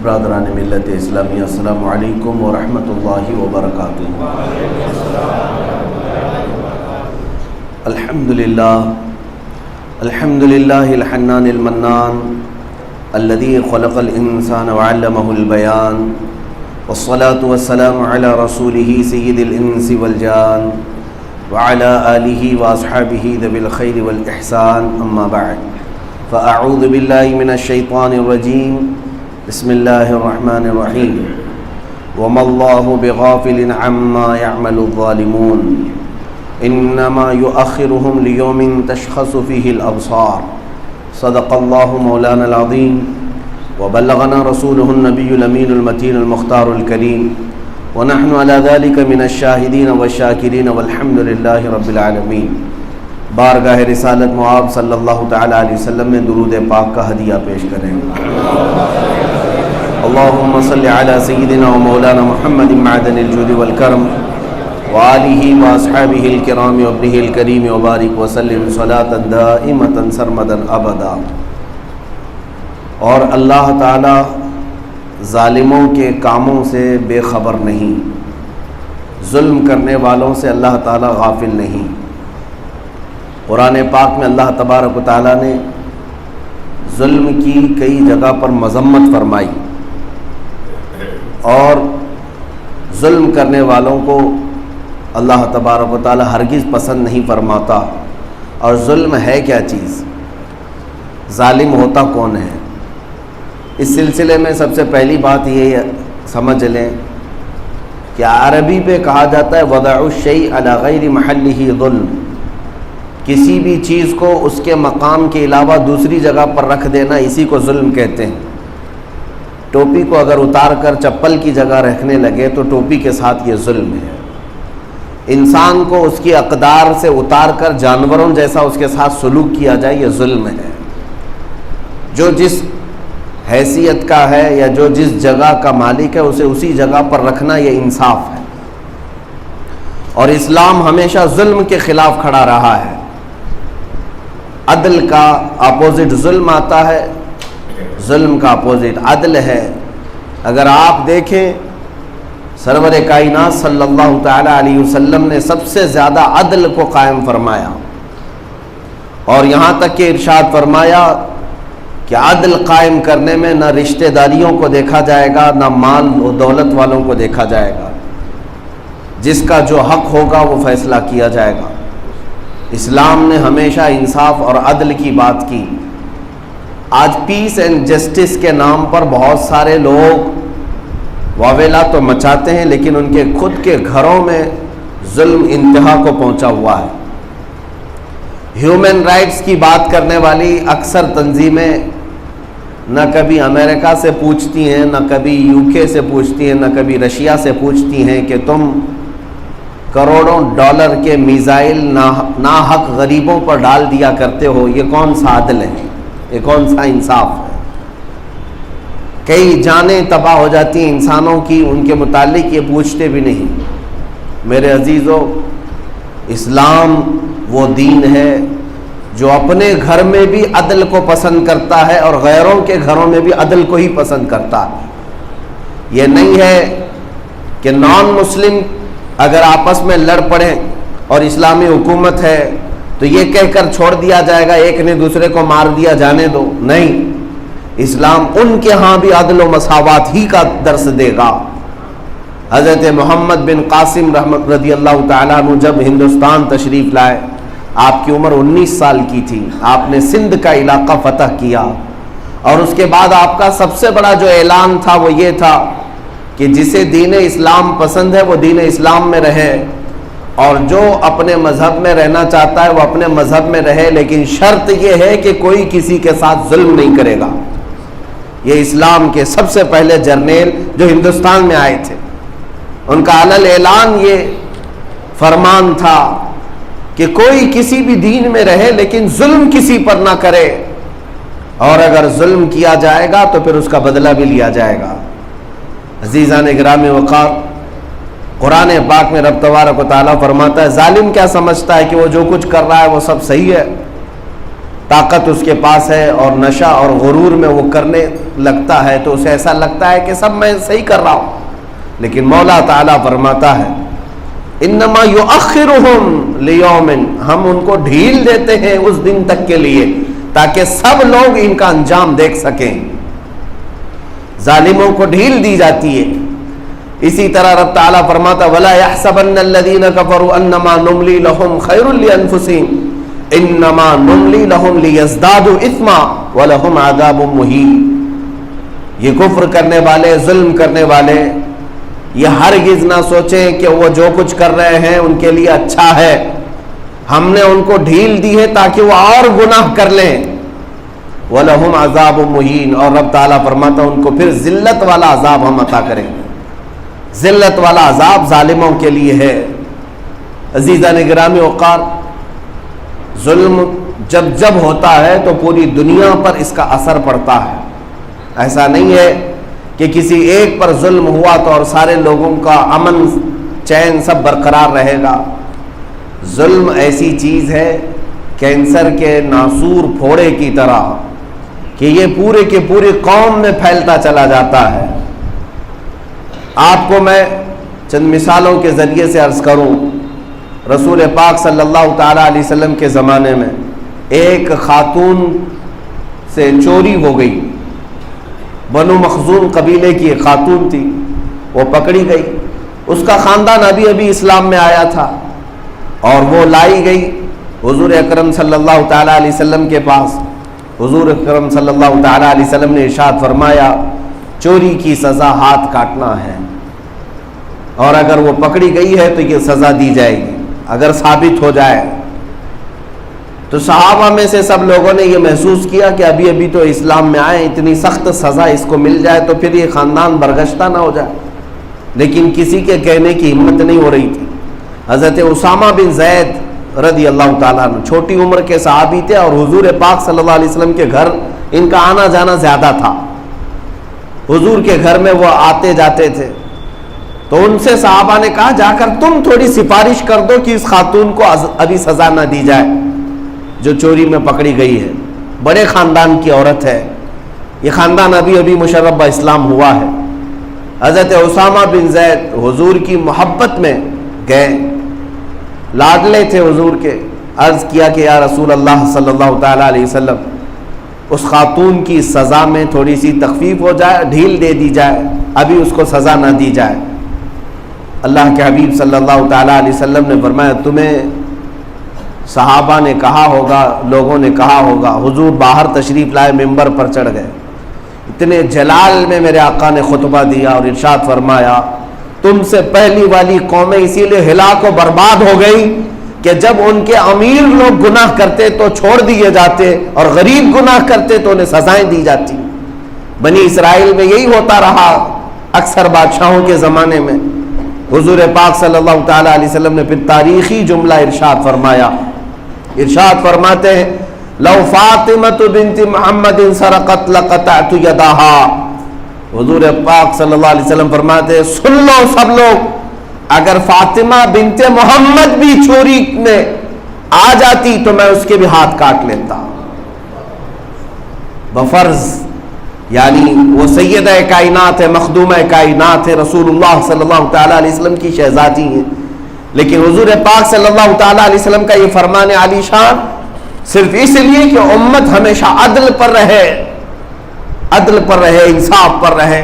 برادران ملت اسلامی، السلام علیکم ورحمۃ اللہ وبرکاتہ۔ الحمد للہ الحنان المنان الذي خلق الانسان وعلمه البيان، والصلاة والسلام على رسوله سید الانس والجان وعلى آلہ واصحابہ ذوی الخیر والاحسان، اما بعد فاعوذ باللہ من الشیطان الرجیم، بسم اللہ الرحمن الرحیم۔ وما اللہ بغافل عما يعمل الظالمون، انما يؤخرهم ليوم تشخص فيه الابصار، صدق اللہ مولانا العظیم وبلغنا رسوله النبی الامین المتین المختار الکریم، ونحن على ذلك من الشاہدین والشاکرین والحمد للہ رب العالمین۔ بارگاہ رسالت معاب صلی اللہ تعالی علیہ وسلم میں درود پاک کا ہدیہ پیش کریں۔ اللہم صلی علی سیدنا و مولانا محمد معدن الجود والکرم وآلہ واصحابہ الکرام وابنہ الکریم وبارک وسلم صلاۃ دائمۃ سرمدا ابدا۔ اور اللہ تعالی ظالموں کے کاموں سے بے خبر نہیں، ظلم کرنے والوں سے اللہ تعالی غافل نہیں۔ قرآن پاک میں اللہ تبارک و تعالی نے ظلم کی کئی جگہ پر مذمت فرمائی، اور ظلم کرنے والوں کو اللہ تبارک و تعالی ہرگز پسند نہیں فرماتا۔ اور ظلم ہے کیا چیز، ظالم ہوتا کون ہے؟ اس سلسلے میں سب سے پہلی بات یہ سمجھ لیں کہ عربی پہ کہا جاتا ہے وضع الشیء علی غیر محلہ ظلم، کسی بھی چیز کو اس کے مقام کے علاوہ دوسری جگہ پر رکھ دینا، اسی کو ظلم کہتے ہیں۔ ٹوپی کو اگر اتار کر چپل کی جگہ رکھنے لگے تو ٹوپی کے ساتھ یہ ظلم ہے۔ انسان کو اس کی اقدار سے اتار کر جانوروں جیسا اس کے ساتھ سلوک کیا جائے، یہ ظلم ہے۔ جو جس حیثیت کا ہے یا جو جس جگہ کا مالک ہے اسے اسی جگہ پر رکھنا، یہ انصاف ہے۔ اور اسلام ہمیشہ ظلم کے خلاف کھڑا رہا ہے۔ عدل کا اپوزٹ ظلم آتا ہے، ظلم کا اپوزٹ عدل ہے۔ اگر آپ دیکھیں سرور کائنات صلی اللہ تعالی علیہ وسلم نے سب سے زیادہ عدل کو قائم فرمایا، اور یہاں تک کہ ارشاد فرمایا کہ عدل قائم کرنے میں نہ رشتہ داریوں کو دیکھا جائے گا، نہ مال و دولت والوں کو دیکھا جائے گا، جس کا جو حق ہوگا وہ فیصلہ کیا جائے گا۔ اسلام نے ہمیشہ انصاف اور عدل کی بات کی۔ آج پیس اینڈ جسٹس کے نام پر بہت سارے لوگ واویلا تو مچاتے ہیں، لیکن ان کے خود کے گھروں میں ظلم انتہا کو پہنچا ہوا ہے۔ ہیومن رائٹس کی بات کرنے والی اکثر تنظیمیں نہ کبھی امریکہ سے پوچھتی ہیں، نہ کبھی UK سے پوچھتی ہیں، نہ کبھی رشیا سے پوچھتی ہیں کہ تم کروڑوں ڈالر کے میزائل ناحق غریبوں پر ڈال دیا کرتے ہو، یہ کون سا عدل ہے، یہ کون سا انصاف ہے؟ کئی جانیں تباہ ہو جاتی ہیں انسانوں کی، ان کے متعلق یہ پوچھتے بھی نہیں۔ میرے عزیزو، اسلام وہ دین ہے جو اپنے گھر میں بھی عدل کو پسند کرتا ہے اور غیروں کے گھروں میں بھی عدل کو ہی پسند کرتا ہے۔ یہ نہیں ہے کہ نان مسلم اگر آپس میں لڑ پڑیں اور اسلامی حکومت ہے تو یہ کہہ کر چھوڑ دیا جائے گا ایک نے دوسرے کو مار دیا جانے دو، نہیں۔ اسلام ان کے ہاں بھی عدل و مساوات ہی کا درس دے گا۔ حضرت محمد بن قاسم رحمت رضی اللہ تعالیٰ عنہ جب ہندوستان تشریف لائے، آپ کی عمر 19 سال کی تھی، آپ نے سندھ کا علاقہ فتح کیا، اور اس کے بعد آپ کا سب سے بڑا جو اعلان تھا وہ یہ تھا کہ جسے دین اسلام پسند ہے وہ دین اسلام میں رہے، اور جو اپنے مذہب میں رہنا چاہتا ہے وہ اپنے مذہب میں رہے، لیکن شرط یہ ہے کہ کوئی کسی کے ساتھ ظلم نہیں کرے گا۔ یہ اسلام کے سب سے پہلے جرنیل جو ہندوستان میں آئے تھے، ان کا علل اعلان یہ فرمان تھا کہ کوئی کسی بھی دین میں رہے لیکن ظلم کسی پر نہ کرے، اور اگر ظلم کیا جائے گا تو پھر اس کا بدلہ بھی لیا جائے گا۔ عزیزان گرامی وقار، قرآن پاک میں رب تبارک و تعالیٰ فرماتا ہے ظالم کیا سمجھتا ہے کہ وہ جو کچھ کر رہا ہے وہ سب صحیح ہے؟ طاقت اس کے پاس ہے اور نشہ اور غرور میں وہ کرنے لگتا ہے تو اسے ایسا لگتا ہے کہ سب میں صحیح کر رہا ہوں، لیکن مولا تعالیٰ فرماتا ہے انما یؤخرہم لیوم، ہم ان کو ڈھیل دیتے ہیں اس دن تک کے لیے تاکہ سب لوگ ان کا انجام دیکھ سکیں۔ ظالموں کو ڈھیل دی جاتی ہے۔ اسی طرح رب تعالیٰ فرماتا وَلَا يَحْسَبَنَّ الَّذِينَ كَفَرُوا أَنَّمَا نُمْلِي لَهُمْ خَيْرٌ لِأَنفُسِهِمْ إِنَّمَا نُمْلِي لَهُمْ لِيَزْدَادُوا إِثْمًا وَلَهُمْ عَذَابٌ مُهِينٌ۔ یہ کفر کرنے والے، ظلم کرنے والے یہ ہرگز نہ سوچیں کہ وہ جو کچھ کر رہے ہیں ان کے لیے اچھا ہے، ہم نے ان کو ڈھیل دی ہے تاکہ وہ اور گناہ کر لیں۔ وَلَهُمْ عَذَابٌ مُهِينٌ، اور رب تعالیٰ فرماتا ان کو پھر ذلت والا عذاب ہم عطا کریں گے۔ ذلت والا عذاب ظالموں کے لیے ہے۔ عزیزان گرامی وقار، ظلم جب جب ہوتا ہے تو پوری دنیا پر اس کا اثر پڑتا ہے۔ ایسا نہیں ہے کہ کسی ایک پر ظلم ہوا تو اور سارے لوگوں کا امن چین سب برقرار رہے گا۔ ظلم ایسی چیز ہے کینسر کے ناسور پھوڑے کی طرح کہ یہ پورے کے پوری قوم میں پھیلتا چلا جاتا ہے۔ آپ کو میں چند مثالوں کے ذریعے سے عرض کروں، رسول پاک صلی اللہ تعالیٰ علیہ وسلم کے زمانے میں ایک خاتون سے چوری ہو گئی۔ بنو مخزوم قبیلے کی ایک خاتون تھی، وہ پکڑی گئی۔ اس کا خاندان ابھی ابھی اسلام میں آیا تھا اور وہ لائی گئی حضور اکرم صلی اللہ تعالیٰ علیہ وسلم کے پاس۔ حضور اکرم صلی اللہ تعالیٰ علیہ وسلم نے ارشاد فرمایا چوری کی سزا ہاتھ کاٹنا ہے، اور اگر وہ پکڑی گئی ہے تو یہ سزا دی جائے گی اگر ثابت ہو جائے۔ تو صحابہ میں سے سب لوگوں نے یہ محسوس کیا کہ ابھی ابھی تو اسلام میں آئے، اتنی سخت سزا اس کو مل جائے تو پھر یہ خاندان برگشتہ نہ ہو جائے، لیکن کسی کے کہنے کی ہمت نہیں ہو رہی تھی۔ حضرت اسامہ بن زید رضی اللہ تعالیٰ عنہ چھوٹی عمر کے صحابی تھے اور حضور پاک صلی اللہ علیہ وسلم کے گھر ان کا آنا جانا زیادہ تھا، حضور کے گھر میں وہ آتے جاتے تھے۔ تو ان سے صحابہ نے کہا جا کر تم تھوڑی سفارش کر دو کہ اس خاتون کو ابھی سزا نہ دی جائے جو چوری میں پکڑی گئی ہے، بڑے خاندان کی عورت ہے، یہ خاندان ابھی ابھی مشرف اسلام ہوا ہے۔ حضرت اسامہ بن زید حضور کی محبت میں گئے، لاڈلے تھے حضور کے، عرض کیا کہ یا رسول اللہ صلی اللہ تعالیٰ علیہ وسلم اس خاتون کی سزا میں تھوڑی سی تخفیف ہو جائے، ڈھیل دے دی جائے، ابھی اس کو سزا نہ دی جائے۔ اللہ کے حبیب صلی اللہ تعالیٰ علیہ وسلم نے فرمایا تمہیں صحابہ نے کہا ہوگا، لوگوں نے کہا ہوگا، حضور باہر تشریف لائے، ممبر پر چڑھ گئے، اتنے جلال میں میرے آقا نے خطبہ دیا اور ارشاد فرمایا تم سے پہلی والی قومیں اسی لیے ہلاک و برباد ہو گئی کہ جب ان کے امیر لوگ گناہ کرتے تو چھوڑ دیے جاتے اور غریب گناہ کرتے تو انہیں سزائیں دی جاتی۔ بنی اسرائیل میں یہی ہوتا رہا اکثر بادشاہوں کے زمانے میں۔ حضور پاک صلی اللہ تعالیٰ علیہ وسلم نے پھر تاریخی جملہ ارشاد فرمایا، ارشاد فرماتے ہیں لو فاطمۃ بنت محمد سرقت لقطعت یدہا۔ حضور پاک صلی اللہ علیہ وسلم فرماتے ہیں سن لو سب لوگ، اگر فاطمہ بنت محمد بھی چوری میں آ جاتی تو میں اس کے بھی ہاتھ کاٹ لیتا بفرض، یعنی وہ سیدہ کائنات ہے، مخدومہ کائنات ہے، رسول اللہ صلی اللہ تعالیٰ علیہ وسلم کی شہزادی ہیں، لیکن حضور پاک صلی اللہ تعالیٰ علیہ وسلم کا یہ فرمان عالی شان صرف اس لیے کہ امت ہمیشہ عدل پر رہے، عدل پر رہے، انصاف پر رہے۔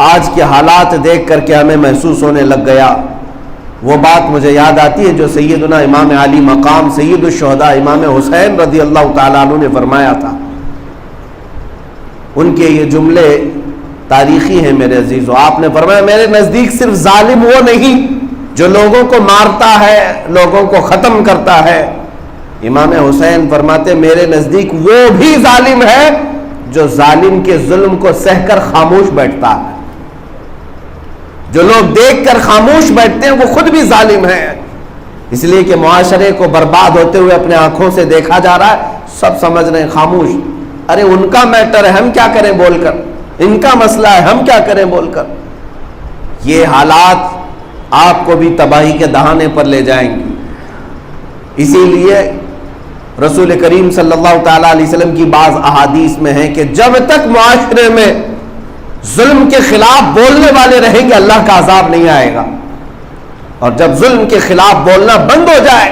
آج کے حالات دیکھ کر کے ہمیں محسوس ہونے لگ گیا، وہ بات مجھے یاد آتی ہے جو سیدنا امام علی مقام سید الشہداء امام حسین رضی اللہ تعالیٰ عنہ نے فرمایا تھا۔ ان کے یہ جملے تاریخی ہیں میرے عزیزو۔ آپ نے فرمایا میرے نزدیک صرف ظالم وہ نہیں جو لوگوں کو مارتا ہے، لوگوں کو ختم کرتا ہے، امام حسین فرماتے میرے نزدیک وہ بھی ظالم ہے جو ظالم کے ظلم کو سہ کر خاموش بیٹھتا ہے۔ جو لوگ دیکھ کر خاموش بیٹھتے ہیں وہ خود بھی ظالم ہیں، اس لیے کہ معاشرے کو برباد ہوتے ہوئے اپنے آنکھوں سے دیکھا جا رہا ہے، سب سمجھ رہے ہیں خاموش، ارے ان کا میٹر ہے ہم کیا کریں بول کر، ان کا مسئلہ ہے ہم کیا کریں بول کر۔ یہ حالات آپ کو بھی تباہی کے دہانے پر لے جائیں گے۔ اسی لیے رسول کریم صلی اللہ تعالیٰ علیہ وسلم کی بعض احادیث میں ہے کہ جب تک معاشرے میں ظلم کے خلاف بولنے والے رہیں گے اللہ کا عذاب نہیں آئے گا، اور جب ظلم کے خلاف بولنا بند ہو جائے،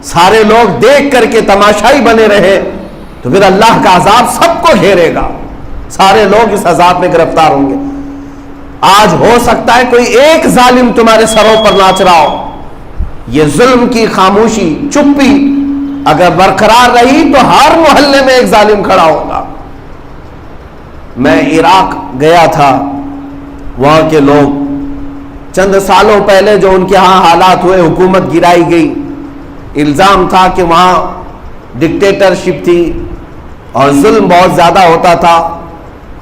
سارے لوگ دیکھ کر کے تماشائی بنے رہے، تو پھر اللہ کا عذاب سب کو گھیرے گا، سارے لوگ اس عذاب میں گرفتار ہوں گے۔ آج ہو سکتا ہے کوئی ایک ظالم تمہارے سروں پر ناچ رہا ہو، یہ ظلم کی خاموشی، چپی اگر برقرار رہی تو ہر محلے میں ایک ظالم کھڑا ہوگا۔ میں عراق گیا تھا، وہاں کے لوگ چند سالوں پہلے جو ان کے ہاں حالات ہوئے، حکومت گرائی گئی، الزام تھا کہ وہاں ڈکٹیٹرشپ تھی اور ظلم بہت زیادہ ہوتا تھا،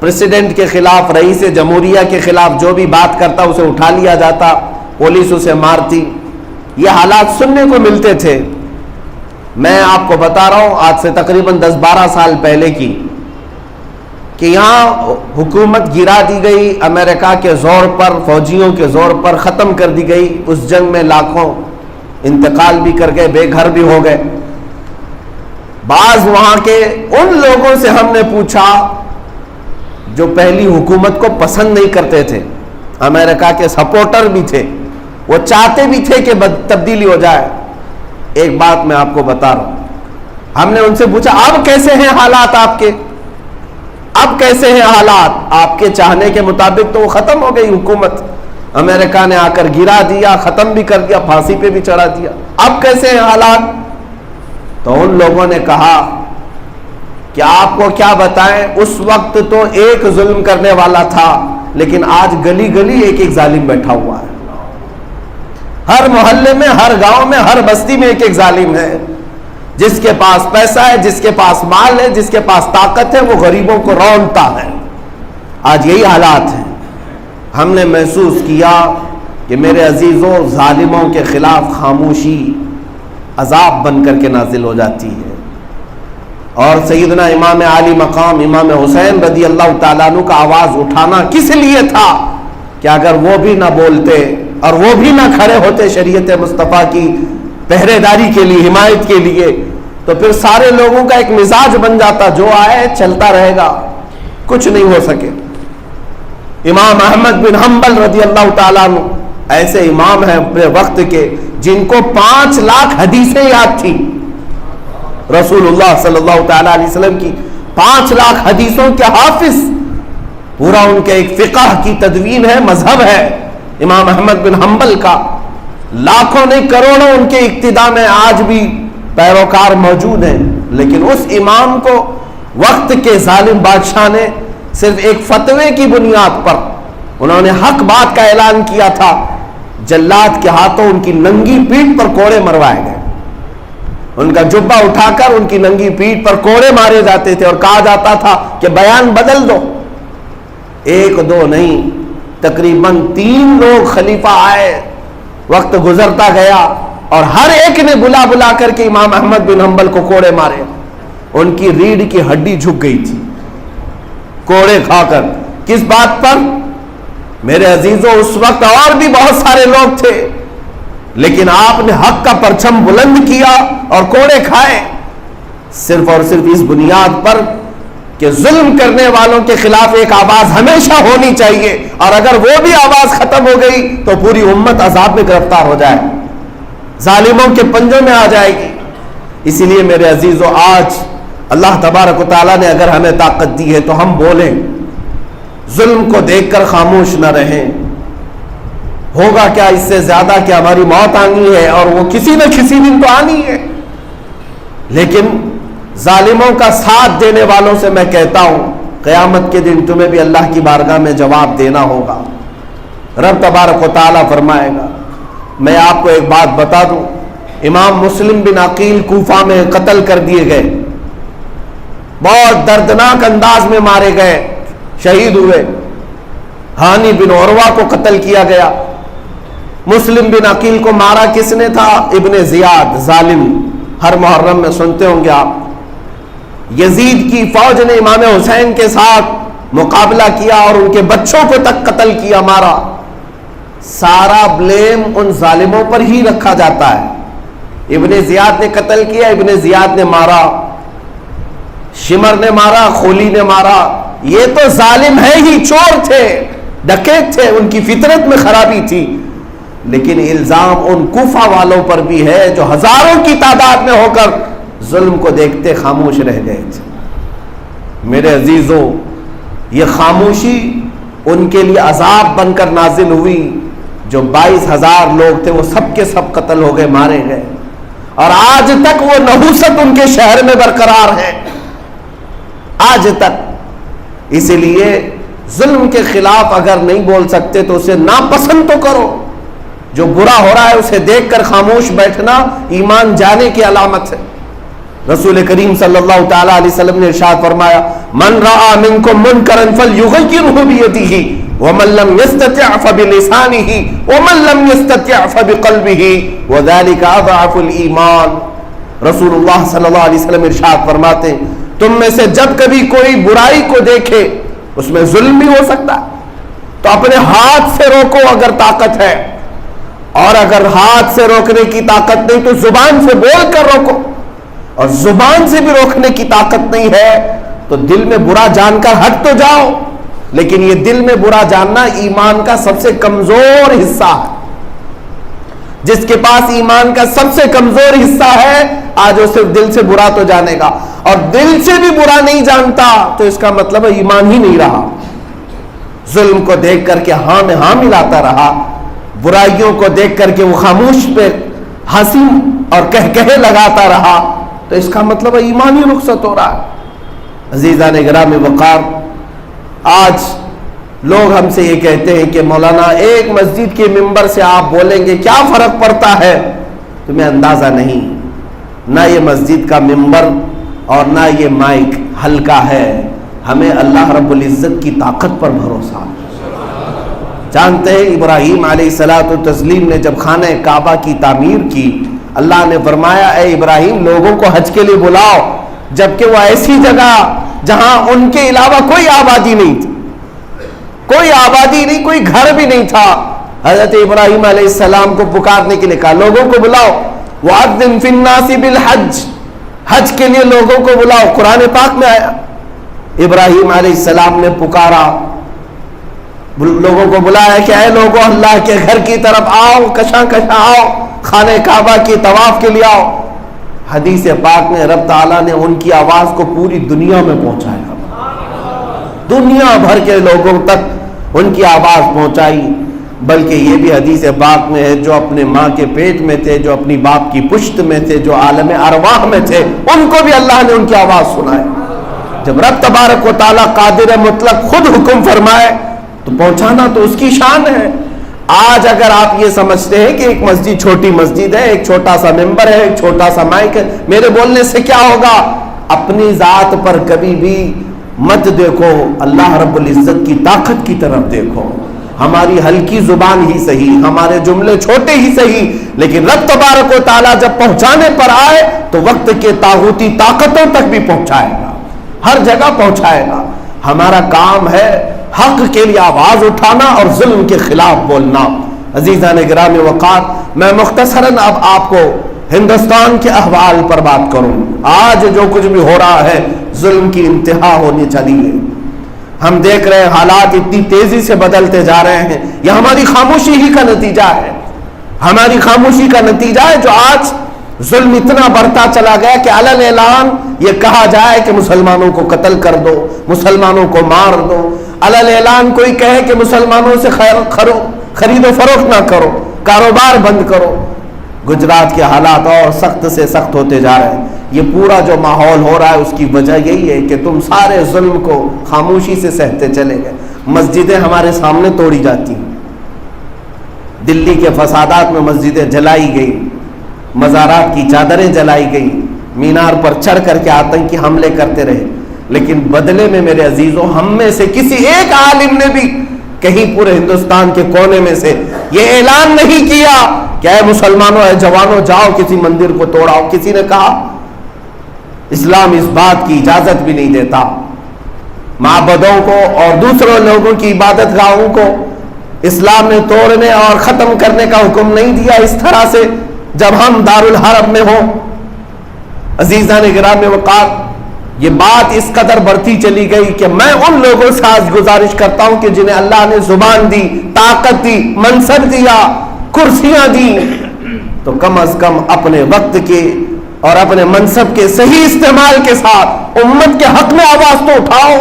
پریسیڈنٹ کے خلاف، رئیس جمہوریہ کے خلاف جو بھی بات کرتا اسے اٹھا لیا جاتا، پولیس اسے مارتی، یہ حالات سننے کو ملتے تھے۔ میں آپ کو بتا رہا ہوں آج سے تقریباً 10-12 سال پہلے کی، کہ یہاں حکومت گرا دی گئی، امریکہ کے زور پر، فوجیوں کے زور پر ختم کر دی گئی، اس جنگ میں لاکھوں انتقال بھی کر گئے، بے گھر بھی ہو گئے۔ بعض وہاں کے ان لوگوں سے ہم نے پوچھا جو پہلی حکومت کو پسند نہیں کرتے تھے، امریکہ کے سپورٹر بھی تھے، وہ چاہتے بھی تھے کہ تبدیلی ہو جائے۔ ایک بات میں آپ کو بتا رہا ہوں، ہم نے ان سے پوچھا اب کیسے ہیں حالات آپ کے، اب کیسے ہیں حالات؟ آپ کے چاہنے کے مطابق تو وہ ختم ہو گئی حکومت، امریکہ نے آ کر گرا دیا، ختم بھی کر دیا، پھانسی پہ بھی چڑھا دیا، اب کیسے ہیں حالات؟ تو ان لوگوں نے کہا کہ آپ کو کیا بتائیں، اس وقت تو ایک ظلم کرنے والا تھا، لیکن آج گلی گلی ایک ایک ظالم بیٹھا ہوا ہے، ہر محلے میں، ہر گاؤں میں، ہر بستی میں ایک ایک ظالم ہے، جس کے پاس پیسہ ہے، جس کے پاس مال ہے، جس کے پاس طاقت ہے، وہ غریبوں کو رونتا ہے۔ آج یہی حالات ہیں۔ ہم نے محسوس کیا کہ میرے عزیزوں، ظالموں کے خلاف خاموشی عذاب بن کر کے نازل ہو جاتی ہے، اور سیدنا امام عالی مقام امام حسین رضی اللہ تعالیٰ عنہ کا آواز اٹھانا کس لیے تھا کہ اگر وہ بھی نہ بولتے اور وہ بھی نہ کھڑے ہوتے شریعت مصطفیٰ کی پہرے داری کے لیے، حمایت کے لیے، تو پھر سارے لوگوں کا ایک مزاج بن جاتا، جو آئے چلتا رہے گا، کچھ نہیں ہو سکے۔ امام احمد بن حنبل رضی اللہ تعالیٰ عنہ ایسے امام ہیں اپنے وقت کے جن کو 5 لاکھ حدیثیں یاد تھی، رسول اللہ صلی اللہ تعالیٰ علیہ وسلم کی 5 لاکھ حدیثوں کے حافظ، پورا ان کے ایک فقہ کی تدوین ہے، مذہب ہے امام احمد بن حنبل کا، لاکھوں نہیں کروڑوں ان کے اقتداء میں آج بھی پیروکار موجود ہیں، لیکن اس امام کو وقت کے ظالم بادشاہ نے صرف ایک فتوے کی بنیاد پر، انہوں نے حق بات کا اعلان کیا تھا، جلاد کے ہاتھوں ان کی ننگی پیٹھ پر کوڑے مروائے گئے، ان کا جبہ اٹھا کر ان کی ننگی پیٹھ پر کوڑے مارے جاتے تھے، اور کہا جاتا تھا کہ بیان بدل دو۔ ایک دو نہیں، تقریباً 3 لوگ خلیفہ آئے، وقت گزرتا گیا اور ہر ایک نے بلا بلا کر کے امام احمد بن حنبل کو کوڑے مارے، ان کی ریڑھ کی ہڈی جھک گئی تھی کوڑے کھا کر۔ کس بات پر؟ میرے عزیزوں، اس وقت اور بھی بہت سارے لوگ تھے، لیکن آپ نے حق کا پرچم بلند کیا اور کوڑے کھائے، صرف اور صرف اس بنیاد پر کہ ظلم کرنے والوں کے خلاف ایک آواز ہمیشہ ہونی چاہیے، اور اگر وہ بھی آواز ختم ہو گئی تو پوری امت عذاب میں گرفتار ہو جائے، ظالموں کے پنجوں میں آ جائے گی۔ اسی لیے میرے عزیزوں، آج اللہ تبارک و تعالیٰ نے اگر ہمیں طاقت دی ہے تو ہم بولیں، ظلم کو دیکھ کر خاموش نہ رہیں۔ ہوگا کیا اس سے زیادہ کہ ہماری موت آنی ہے، اور وہ کسی نہ کسی دن تو آنی ہے، لیکن ظالموں کا ساتھ دینے والوں سے میں کہتا ہوں، قیامت کے دن تمہیں بھی اللہ کی بارگاہ میں جواب دینا ہوگا۔ رب تبارک و تعالیٰ فرمائے گا۔ میں آپ کو ایک بات بتا دوں، امام مسلم بن عقیل کوفہ میں قتل کر دیے گئے، بہت دردناک انداز میں مارے گئے، شہید ہوئے۔ ہانی بن عروہ کو قتل کیا گیا۔ مسلم بن عقیل کو مارا کس نے تھا؟ ابن زیاد، ظالم، ہر محرم میں سنتے ہوں گے آپ۔ یزید کی فوج نے امام حسین کے ساتھ مقابلہ کیا اور ان کے بچوں کو تک قتل کیا، مارا۔ سارا بلیم ان ظالموں پر ہی رکھا جاتا ہے، ابن زیاد نے قتل کیا، ابن زیاد نے مارا، شمر نے مارا، خولی نے مارا. یہ تو ظالم ہے ہی، چور تھے، ڈکیت تھے، ان کی فطرت میں خرابی تھی. لیکن الزام ان کوفہ والوں پر بھی ہے جو ہزاروں کی تعداد میں ہو کر ظلم کو دیکھتے خاموش رہ گئے تھے. میرے عزیزوں، یہ خاموشی ان کے لیے عذاب بن کر نازل ہوئی. جو 22,000 لوگ تھے وہ سب کے سب قتل ہو گئے، مارے گئے، اور آج تک وہ نحوست ان کے شہر میں برقرار ہے، آج تک. اسی لیے ظلم کے خلاف اگر نہیں بول سکتے تو اسے ناپسند تو کرو. جو برا ہو رہا ہے اسے دیکھ کر خاموش بیٹھنا ایمان جانے کی علامت ہے. رسول کریم صلی اللہ تعالی علیہ وسلم نے ارشاد فرمایا، من رأى منکم منکرا فلیغیرہ بیدہ ومن لم یستطع فبلسانہ ومن لم یستطع فبقلبہ وذلک اضعف الایمان. رسول اللہ صلی اللہ علیہ وسلم ارشاد فرماتے ہیں، تم میں سے جب کبھی کوئی برائی کو دیکھے، اس میں ظلم بھی ہو سکتا ہے، تو اپنے ہاتھ سے روکو اگر طاقت ہے، اور اگر ہاتھ سے روکنے کی طاقت نہیں تو زبان سے بول کر روکو، اور زبان سے بھی روکنے کی طاقت نہیں ہے تو دل میں برا جان کر ہٹ تو جاؤ. لیکن یہ دل میں برا جاننا ایمان کا سب سے کمزور حصہ ہے. جس کے پاس ایمان کا سب سے کمزور حصہ ہے آج وہ صرف دل سے برا تو جانے گا، اور دل سے بھی برا نہیں جانتا تو اس کا مطلب ایمان ہی نہیں رہا. ظلم کو دیکھ کر کے ہاں میں ہاں ملاتا رہا، برائیوں کو دیکھ کر کے وہ خاموش پہ ہنسی اور کہے لگاتا رہا، تو اس کا مطلب ایمان ہی رخصت ہو رہا ہے. عزیزان گرامی وقار، آج لوگ ہم سے یہ کہتے ہیں کہ مولانا ایک مسجد کے ممبر سے آپ بولیں گے کیا فرق پڑتا ہے؟ تمہیں اندازہ نہیں، نہ یہ مسجد کا ممبر اور نہ یہ مائک ہلکا ہے. ہمیں اللہ رب العزت کی طاقت پر بھروسہ. جانتے ہیں ابراہیم علیہ الصلوۃ والتسلیم نے جب خانہ کعبہ کی تعمیر کی، اللہ نے فرمایا اے ابراہیم لوگوں کو حج کے لیے بلاؤ، جبکہ وہ ایسی جگہ جہاں ان کے علاوہ کوئی آبادی نہیں تھی، کوئی آبادی نہیں، کوئی گھر بھی نہیں تھا. حضرت ابراہیم علیہ السلام کو پکارنے کے لیے کہا لوگوں کو بلاؤ، وَأَذِّن فِي النَّاسِ بِالْحَجِّ، حج کے لیے لوگوں کو بلاؤ. قرآن پاک میں آیا. ابراہیم علیہ السلام نے پکارا، لوگوں کو بلایا کہ اے لوگوں اللہ کے گھر کی طرف آؤ، کشاں کشاں آؤ، خانہ کعبہ کی طواف کے لیے آؤ. حدیث پاک میں رب تعالیٰ نے ان کی آواز کو پوری دنیا میں پہنچایا، دنیا بھر کے لوگوں تک ان کی آواز پہنچائی. بلکہ یہ بھی حدیث پاک میں ہے جو اپنے ماں کے پیٹ میں تھے، جو اپنی باپ کی پشت میں تھے، جو عالم ارواح میں تھے، ان کو بھی اللہ نے ان کی آواز سنائی. جب رب تبارک و تعالیٰ قادر مطلق خود حکم فرمائے تو پہنچانا تو اس کی شان ہے. آج اگر آپ یہ سمجھتے ہیں کہ ایک مسجد چھوٹی مسجد ہے، ایک چھوٹا سا ممبر ہے، ایک چھوٹا سا مائک ہے، میرے بولنے سے کیا ہوگا، اپنی ذات پر کبھی بھی مت دیکھو، اللہ رب العزت کی طاقت کی طرف دیکھو. ہماری ہلکی زبان ہی صحیح، ہمارے جملے چھوٹے ہی صحیح، لیکن رب تبارک و تعالیٰ جب پہنچانے پر آئے تو وقت کے طاغوتی طاقتوں تک بھی پہنچائے گا، ہر جگہ پہنچائے گا. ہمارا کام ہے حق کے لیے آواز اٹھانا اور ظلم کے خلاف بولنا. عزیزان گرامی وقار، میں مختصراً اب آپ کو ہندوستان کے احوال پر بات کروں. آج جو کچھ بھی ہو رہا ہے ظلم کی انتہا ہونے چلی ہے. ہم دیکھ رہے ہیں حالات اتنی تیزی سے بدلتے جا رہے ہیں. یہ ہماری خاموشی ہی کا نتیجہ ہے، ہماری خاموشی کا نتیجہ ہے جو آج ظلم اتنا بڑھتا چلا گیا کہ علن اعلان یہ کہا جائے کہ مسلمانوں کو قتل کر دو، مسلمانوں کو مار دو. علن اعلان کوئی کہے کہ مسلمانوں سے خرید و فروخت نہ کرو، کاروبار بند کرو. گجرات کے حالات اور سخت سے سخت ہوتے جا رہے ہیں. یہ پورا جو ماحول ہو رہا ہے اس کی وجہ یہی ہے کہ تم سارے ظلم کو خاموشی سے سہتے چلے گئے. مسجدیں ہمارے سامنے توڑی جاتی ہیں، دلی کے فسادات میں مسجدیں جلائی گئی، مزارات کی چادریں جلائی گئی، مینار پر چڑھ کر کے آتنکی حملے کرتے رہے. لیکن بدلے میں میرے عزیزوں ہم میں سے کسی ایک عالم نے بھی کہیں پورے ہندوستان کے کونے میں سے یہ اعلان نہیں کیا کہ اے مسلمانوں، اے جوانوں، جاؤ کسی مندر کو توڑاؤ. کسی نے کہا؟ اسلام اس بات کی اجازت بھی نہیں دیتا. معبدوں کو اور دوسرے لوگوں کی عبادت گاہوں کو اسلام نے توڑنے اور ختم کرنے کا حکم نہیں دیا. اس طرح سے جب ہم دارالحرم میں ہوں. عزیزان گرامی وقار، یہ بات اس قدر بڑھتی چلی گئی کہ میں ان لوگوں سے آج گزارش کرتا ہوں کہ جنہیں اللہ نے زبان دی، طاقت دی، منصب دیا، کرسیاں دی، تو کم از کم اپنے وقت کے اور اپنے منصب کے صحیح استعمال کے ساتھ امت کے حق میں آواز تو اٹھاؤ.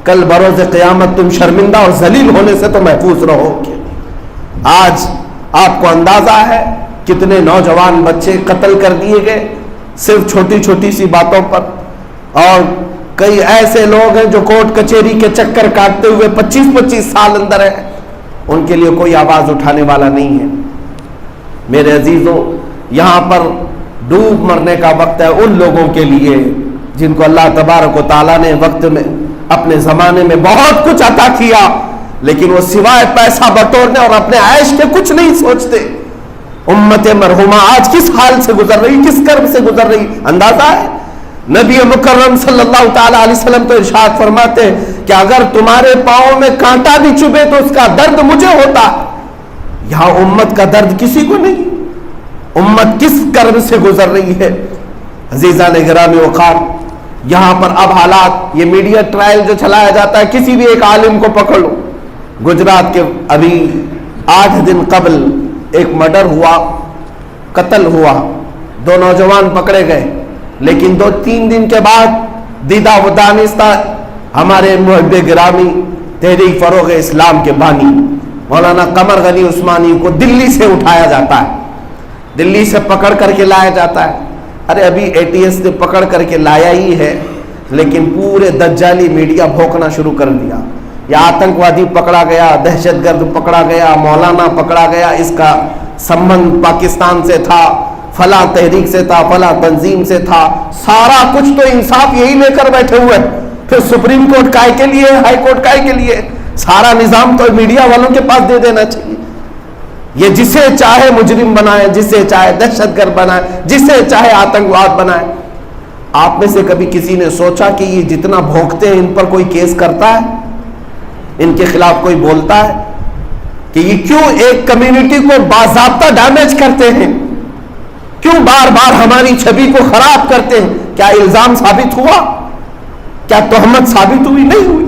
کل بروز قیامت تم شرمندہ اور ذلیل ہونے سے تو محفوظ رہو گے. آج آپ کو اندازہ ہے کتنے نوجوان بچے قتل کر دیے گئے صرف چھوٹی چھوٹی سی باتوں پر، اور کئی ایسے لوگ ہیں جو کورٹ کچہری کے چکر کاٹتے ہوئے 25-25 سال اندر ہیں، ان کے لیے کوئی آواز اٹھانے والا نہیں ہے. میرے عزیزوں، یہاں پر ڈوب مرنے کا وقت ہے ان لوگوں کے لیے جن کو اللہ تبارک و تعالیٰ نے وقت میں اپنے زمانے میں بہت کچھ عطا کیا، لیکن وہ سوائے پیسہ بٹورنے اور اپنے عیش کے کچھ نہیں سوچتے. امت مرحومہ آج کس حال سے گزر رہی، کس کرب سے گزر رہی اندازہ ہے؟ نبی مکرم صلی اللہ تعالی علیہ وسلم تو ارشاد فرماتے ہیں کہ اگر تمہارے پاؤں میں کانٹا بھی چبھے تو اس کا درد مجھے ہوتا. یہاں امت کا درد کسی کو نہیں. امت کس کرب سے گزر رہی ہے. عزیزان گرامی وقار، یہاں پر اب حالات، یہ میڈیا ٹرائل جو چلایا جاتا ہے، کسی بھی ایک عالم کو پکڑ لو. گجرات کے ابھی 8 دن قبل ایک مرڈر ہوا، قتل ہوا، 2 نوجوان پکڑے گئے، لیکن 2-3 دن کے بعد دیدہ و دانستہ ہمارے محب گرامی تحریک فروغ اسلام کے بانی مولانا قمر غنی عثمانی کو دلی سے اٹھایا جاتا ہے، دلی سے پکڑ کر کے لایا جاتا ہے. ارے ابھی ATS نے پکڑ کر کے لایا ہی ہے، لیکن پورے دجالی میڈیا بھونکنا شروع کر دیا. یا آتنکوادی پکڑا گیا، دہشت گرد پکڑا گیا، مولانا پکڑا گیا، اس کا سمبند پاکستان سے تھا، فلاں تحریک سے تھا، فلاں تنظیم سے تھا. سارا کچھ تو انصاف یہی لے کر بیٹھے ہوئے. پھر سپریم کورٹ کائے کے لیے، ہائی کورٹ کائے کے لیے؟ سارا نظام تو میڈیا والوں کے پاس دے دینا چاہیے. یہ جسے چاہے مجرم بنائے، جسے چاہے دہشت گرد بنائے، جسے چاہے آتنکواد بنائے. آپ میں سے کبھی کسی نے سوچا کہ یہ جتنا بھونکتے ہیں ان پر کوئی کیس کرتا ہے، ان کے خلاف کوئی بولتا ہے کہ یہ کیوں ایک کمیونٹی کو باضابطہ ڈیمیج کرتے ہیں، کیوں بار بار ہماری چھبی کو خراب کرتے ہیں؟ کیا الزام ثابت ہوا؟ کیا تہمت ثابت ہوئی؟ نہیں ہوئی.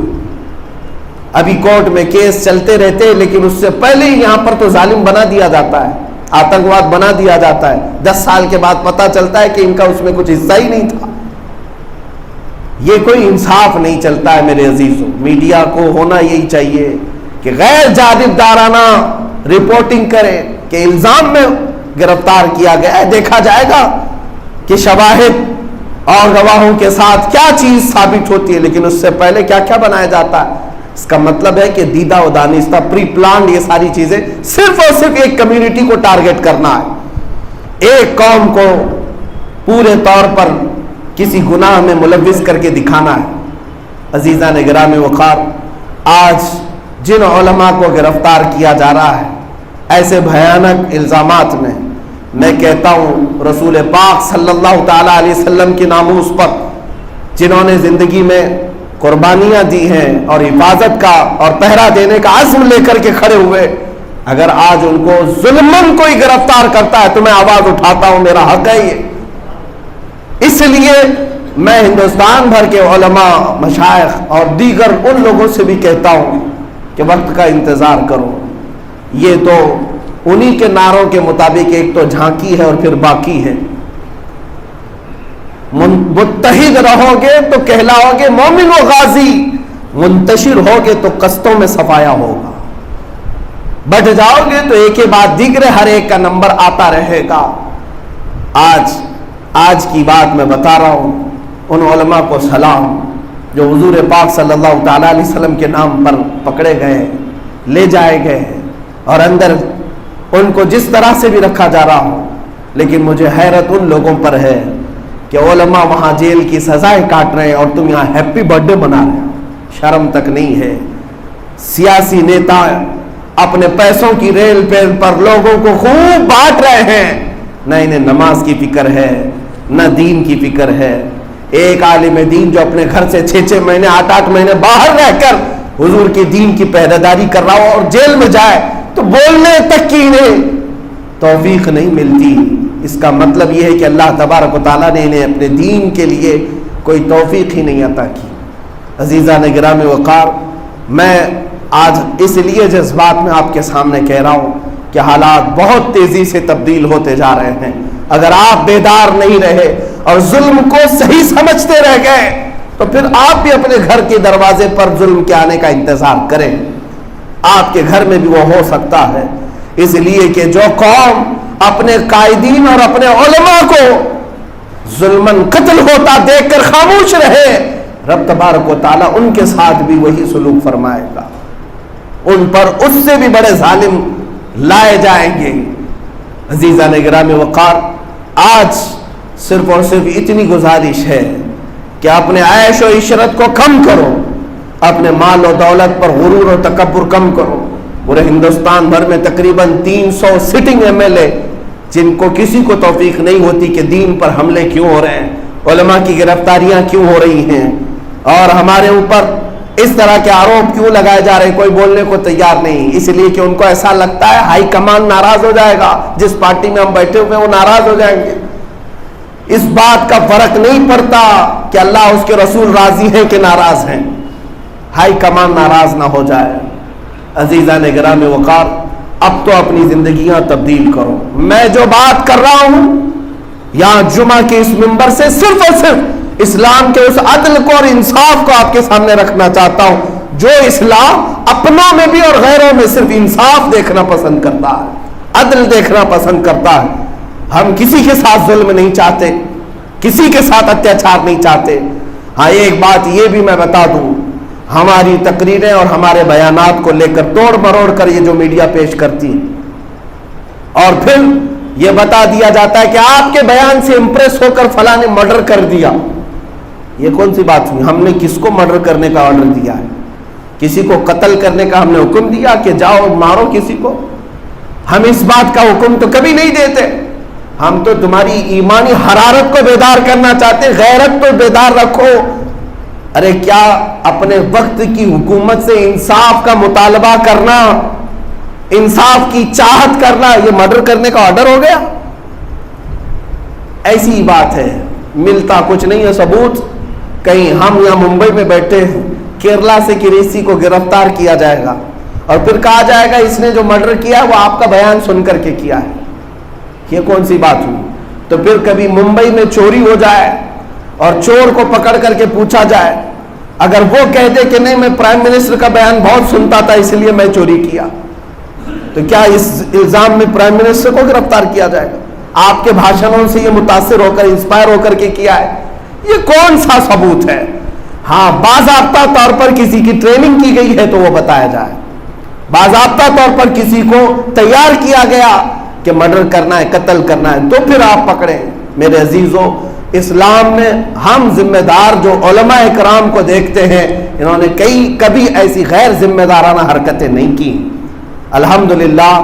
ابھی کورٹ میں کیس چلتے رہتے ہیں، لیکن اس سے پہلے ہی یہاں پر تو ظالم بنا دیا جاتا ہے، آتنکواد بنا دیا جاتا ہے. 10 سال کے بعد پتا چلتا ہے کہ ان کا اس میں کچھ حصہ ہی نہیں تھا. یہ کوئی انصاف نہیں چلتا ہے میرے عزیزوں. میڈیا کو ہونا یہی چاہیے کہ غیر جانبدارانہ رپورٹنگ کرے کہ الزام میں گرفتار کیا گیا ہے، دیکھا جائے گا کہ شواہد اور گواہوں کے ساتھ کیا چیز ثابت ہوتی ہے، لیکن اس سے پہلے کیا کیا بنایا جاتا ہے. اس کا مطلب ہے کہ دیدہ و دانستہ پری پلانڈ یہ ساری چیزیں صرف اور صرف ایک کمیونٹی کو ٹارگٹ کرنا ہے، ایک قوم کو پورے طور پر کسی گناہ میں ملوث کر کے دکھانا ہے. عزیزان گرامی وقار، آج جن علماء کو گرفتار کیا جا رہا ہے ایسے بھیانک الزامات میں کہتا ہوں رسول پاک صلی اللہ تعالی علیہ وسلم کی ناموس پر جنہوں نے زندگی میں قربانیاں دی ہیں اور حفاظت کا اور پہرا دینے کا عزم لے کر کے کھڑے ہوئے، اگر آج ان کو ظلمن کوئی گرفتار کرتا ہے تو میں آواز اٹھاتا ہوں، میرا حق ہے یہ. اس لیے میں ہندوستان بھر کے علماء، مشائخ اور دیگر ان لوگوں سے بھی کہتا ہوں کہ وقت کا انتظار کرو. یہ تو انہی کے نعروں کے مطابق ایک تو جھانکی ہے اور پھر باقی ہے. متحد رہو گے تو کہلاؤ گے مومن و غازی، منتشر ہوگے تو قصدوں میں صفایا ہوگا. بٹ جاؤ گے تو ایک کے بعد دیگر ہر ایک کا نمبر آتا رہے گا. آج کی بات میں بتا رہا ہوں، ان علماء کو سلام جو حضور پاک صلی اللہ تعالی علیہ وسلم کے نام پر پکڑے گئے، لے جائے گئے، اور اندر ان کو جس طرح سے بھی رکھا جا رہا ہو. لیکن مجھے حیرت ان لوگوں پر ہے کہ علماء وہاں جیل کی سزائیں کاٹ رہے ہیں اور تم یہاں ہیپی برتھ ڈے منا رہے ہو. شرم تک نہیں ہے. سیاسی نیتا اپنے پیسوں کی ریل پیل پر لوگوں کو خوب بانٹ رہے ہیں، نہ انہیں نماز کی فکر ہے نہ دین کی فکر ہے. ایک عالم دین جو اپنے گھر سے 6 مہینے 8 مہینے باہر رہ کر حضور کی دین کی پہرےداری کر رہا ہو اور جیل میں جائے تو بولنے تک کی انہیں توفیق نہیں ملتی. اس کا مطلب یہ ہے کہ اللہ تبارک و تعالیٰ نے انہیں اپنے دین کے لیے کوئی توفیق ہی نہیں عطا کی۔ عزیزان گرامی وقار، میں آج اس لیے جذبات میں آپ کے سامنے کہہ رہا ہوں کہ حالات بہت تیزی سے تبدیل ہوتے جا رہے ہیں۔ اگر آپ بیدار نہیں رہے اور ظلم کو صحیح سمجھتے رہ گئے تو پھر آپ بھی اپنے گھر کے دروازے پر ظلم کے آنے کا انتظار کریں۔ آپ کے گھر میں بھی وہ ہو سکتا ہے، اس لیے کہ جو قوم اپنے قائدین اور اپنے علماء کو ظلماً قتل ہوتا دیکھ کر خاموش رہے، رب تبارک و تعالیٰ ان کے ساتھ بھی وہی سلوک فرمائے گا، ان پر اس سے بھی بڑے ظالم لائے جائیں گے۔ عزیزان گرامی وقار، آج صرف اور صرف اتنی گزارش ہے کہ اپنے عیش و عشرت کو کم کرو، اپنے مال و دولت پر غرور و تکبر کم کرو۔ پورے ہندوستان بھر میں تقریباً 300 سٹنگ MLA جن کو کسی کو توفیق نہیں ہوتی کہ دین پر حملے کیوں ہو رہے ہیں، علماء کی گرفتاریاں کیوں ہو رہی ہیں، اور ہمارے اوپر اس طرح کے آروپ کیوں لگائے جا رہے ہیں، کوئی بولنے کو تیار نہیں، اس لیے کہ ان کو ایسا لگتا ہے ہائی کمان ناراض ہو جائے گا، جس پارٹی میں ہم بیٹھے ہوئے وہ ناراض ہو جائیں گے۔ اس بات کا فرق نہیں پڑتا کہ اللہ اس کے رسول راضی ہیں کہ ناراض ہیں، ہائی کمان ناراض نہ ہو جائے۔ عزیزان گرامی وقار، اب تو اپنی زندگیاں تبدیل کرو۔ میں جو بات کر رہا ہوں یہاں جمعہ کے اس منبر سے صرف اور صرف اسلام کے اس عدل کو اور انصاف کو آپ کے سامنے رکھنا چاہتا ہوں، جو اسلام اپنوں میں بھی اور غیروں میں صرف انصاف دیکھنا پسند کرتا ہے، عدل دیکھنا پسند کرتا ہے۔ ہم کسی کے ساتھ ظلم نہیں چاہتے، کسی کے ساتھ اتیاچار نہیں چاہتے۔ ہاں ایک بات یہ بھی میں بتا دوں، ہماری تقریریں اور ہمارے بیانات کو لے کر توڑ مروڑ کر یہ جو میڈیا پیش کرتی ہے اور پھر یہ بتا دیا جاتا ہے کہ آپ کے بیان سے امپریس ہو کر فلاں نے مرڈر کر دیا، یہ کون سی بات ہوئی؟ ہم نے کس کو مرڈر کرنے کا آرڈر دیا ہے؟ کسی کو قتل کرنے کا ہم نے حکم دیا کہ جاؤ مارو کسی کو؟ ہم اس بات کا حکم تو کبھی نہیں دیتے۔ ہم تو تمہاری ایمانی حرارت کو بیدار کرنا چاہتے، غیرت تو بیدار رکھو۔ ارے کیا اپنے وقت کی حکومت سے انصاف کا مطالبہ کرنا، انصاف کی چاہت کرنا، یہ مرڈر کرنے کا آرڈر ہو گیا؟ ایسی ہی بات ہے، ملتا کچھ نہیں ہے ثبوت۔ کہیں ہم یہاں ممبئی میں بیٹھے ہیں، کیرلا سے کسی کو گرفتار کیا جائے گا اور پھر کہا جائے گا اس نے جو مرڈر کیا ہے وہ آپ کا بیان سن کر کے کیا ہے، یہ کون سی بات ہوئی؟ تو پھر کبھی ممبئی میں چوری ہو جائے اور چور کو پکڑ کر کے پوچھا جائے، اگر وہ کہہ دے کہ نہیں میں پرائم منسٹر کا بیان بہت سنتا تھا اس لیے میں چوری کیا، تو کیا اس الزام میں پرائم منسٹر کو گرفتار کیا جائے گا؟ آپ کے بھاشنوں سے یہ متاثر ہو کر انسپائر ہو کر کے کیا ہے، یہ کون سا ثبوت ہے؟ ہاں باضابطہ طور پر کسی کی ٹریننگ کی گئی ہے تو وہ بتایا جائے، باضابطہ طور پر کسی کو تیار کیا گیا کہ مرڈر کرنا ہے، قتل کرنا ہے، تو پھر آپ پکڑیں۔ میرے عزیزوں، اسلام میں ہم ذمہ دار جو علماء اکرام کو دیکھتے ہیں، انہوں نے کبھی ایسی غیر ذمہ دارانہ حرکتیں نہیں کی۔ الحمدللہ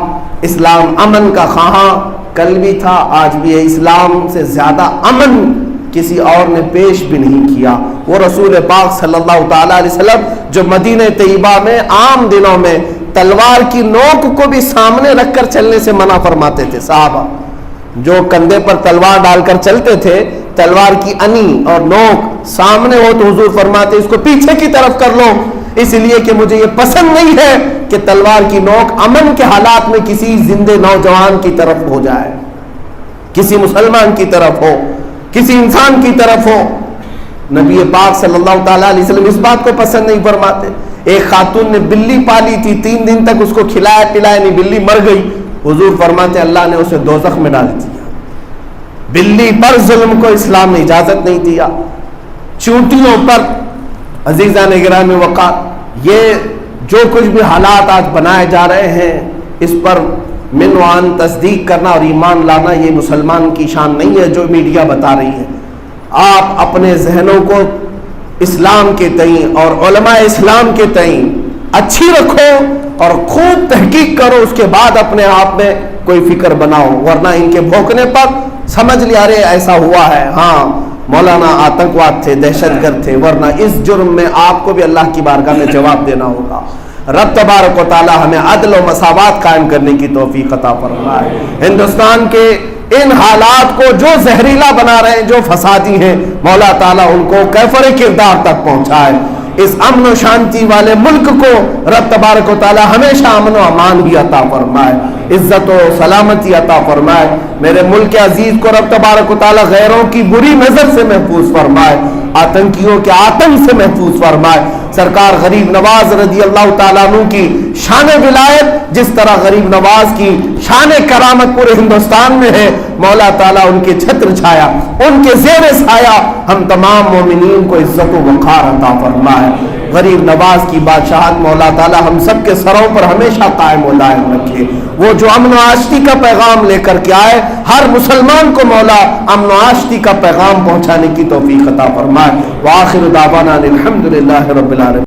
اسلام امن کا خواہاں کل بھی تھا، آج بھی ہے۔ اسلام سے زیادہ امن کسی اور نے پیش بھی نہیں کیا۔ وہ رسول پاک صلی اللہ تعالی علیہ وسلم جو مدینہ طیبہ میں عام دنوں میں تلوار کی نوک کو بھی سامنے رکھ کر چلنے سے منع فرماتے تھے۔ صحابہ جو کندھے پر تلوار ڈال کر چلتے تھے، تلوار کی انی اور نوک سامنے ہو تو حضور فرماتے اس کو پیچھے کی طرف کر لو، اس لیے کہ مجھے یہ پسند نہیں ہے کہ تلوار کی نوک امن کے حالات میں کسی زندے نوجوان کی طرف ہو جائے، کسی مسلمان کی طرف ہو، کسی انسان کی طرف ہو۔ نبی پاک صلی اللہ تعالیٰ علیہ وسلم اس بات کو پسند نہیں فرماتے۔ ایک خاتون نے بلی پالی تھی، 3 دن تک اس کو کھلایا پلایا نہیں، بلی مر گئی، حضور فرماتے اللہ نے اسے دوزخ میں ڈال دیا۔ بلی پر ظلم کو اسلام نے اجازت نہیں دیا۔ چونٹیوں پر عزیزان گرامی وقار، یہ جو کچھ بھی حالات آج بنائے جا رہے ہیں اس پر من وعن تصدیق کرنا اور ایمان لانا یہ مسلمان کی شان نہیں ہے جو میڈیا بتا رہی ہے۔ آپ اپنے ذہنوں کو اسلام کے تئیں اور علماء اسلام کے تئیں اچھی رکھو اور خوب تحقیق کرو، اس کے بعد اپنے آپ میں کوئی فکر بناؤ، ورنہ ان کے بھونکنے پر سمجھ لیا ارے ایسا ہوا ہے، ہاں مولانا آتنکواد تھے، دہشت گرد تھے، ورنہ اس جرم میں آپ کو بھی اللہ کی بارگاہ میں جواب دینا ہوگا۔ رب تبارک و تعالی ہمیں عدل و مساوات قائم کرنے کی توفیق عطا فرمائے۔ ہندوستان کے ان حالات کو جو زہریلا بنا رہے ہیں، جو فسادی ہیں، مولا تعالیٰ ان کو کیفر کردار تک پہنچائے۔ اس امن و شانتی والے ملک کو رب تبارک و تعالی ہمیشہ امن و امان ہی عطا فرمائے، عزت و سلامتی عطا فرمائے۔ میرے ملک عزیز کو رب تبارک و تعالی غیروں کی بری نظر سے محفوظ فرمائے، آتنکیوں کے آتنک سے محفوظ فرمائے۔ سرکار غریب نواز رضی اللہ تعالیٰ عنہ کی شان ولایت جس طرح غریب نواز کی شان کرامت پورے ہندوستان میں ہے، مولا تعالیٰ ان کے چھتر چھایا، ان کے زیر سایہ ہم تمام مومنین کو عزت و وقار عطا فرمائے۔ غریب نواز کی بادشاہت مولا تعالیٰ ہم سب کے سروں پر ہمیشہ قائم و دائم رکھے۔ وہ جو امن و آشتی کا پیغام لے کر کے آئے، ہر مسلمان کو مولا امن و آشتی کا پیغام پہنچانے کی توفیق عطا فرمائے۔ وآخر دعوانا الحمدللہ رب العالمین۔